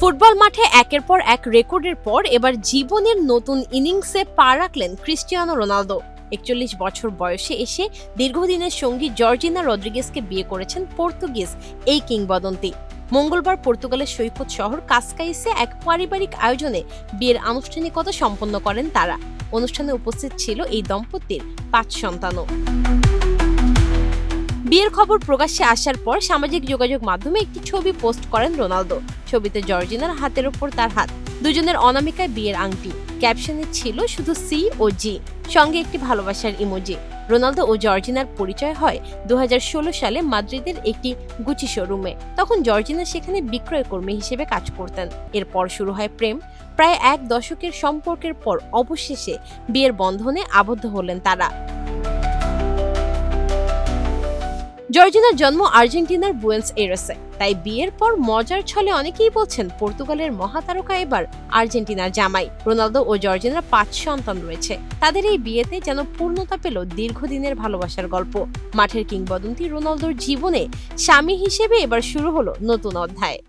Football মাঠে একের পর এক রেকর্ডের পর এবার জীবনের নতুন ইনিংসে পা রাখলেন ক্রিস্টিয়ানো রোনালদো। ৪১ বছর বয়সে এসে দীর্ঘদিনের সঙ্গী জর্জিনা রদ্রিগেজকে বিয়ে করেছেন পর্তুগিজ এই কিংবদন্তি। মঙ্গলবার পর্তুগালের সৈকত শহর কাসকাইসে এক পারিবারিক আয়োজনে বিয়ের আনুষ্ঠানিকতা সম্পন্ন করেন তারা। অনুষ্ঠানে উপস্থিত ছিল এই দম্পতির ৫ সন্তানও। বিয়ের খবর প্রকাশ্যে আসার পর সামাজিক যোগাযোগ মাধ্যমে একটি ছবি পোস্ট করেন রোনালদো। ছবিতে জর্জিনার হাতের ওপর তার হাত, দুজনের অনামিকায় বিয়ের আংটি, ক্যাপশনে ছিল শুধু সি ও জি, সঙ্গে একটি ভালোবাসার ইমোজি। রোনালদো ও জর্জিনার পরিচয় হয় ২০১৬ সালে মাদ্রিদের একটি গুচি শোরুমে। তখন জর্জিনা সেখানে বিক্রয় কর্মী হিসেবে কাজ করতেন। এরপর শুরু হয় প্রেম। প্রায় এক দশকের সম্পর্কের পর অবশেষে বিয়ের বন্ধনে আবদ্ধ হলেন তারা। জর্জিনার জন্ম আর্জেন্টিনার বুয়েন্স এইরেসে, তাই বিয়ের পর মজার ছলে অনেকেই বলছেন পর্তুগালের মহাতারকা এবার আর্জেন্টিনার জামাই। রোনালদো ও জর্জিনার ৫ সন্তান রয়েছে। তাদের এই বিয়েতে যেন পূর্ণতা পেল দীর্ঘদিনের ভালোবাসার গল্প। মাঠের কিংবদন্তি রোনালদোর জীবনে স্বামী হিসেবে এবার শুরু হলো নতুন অধ্যায়।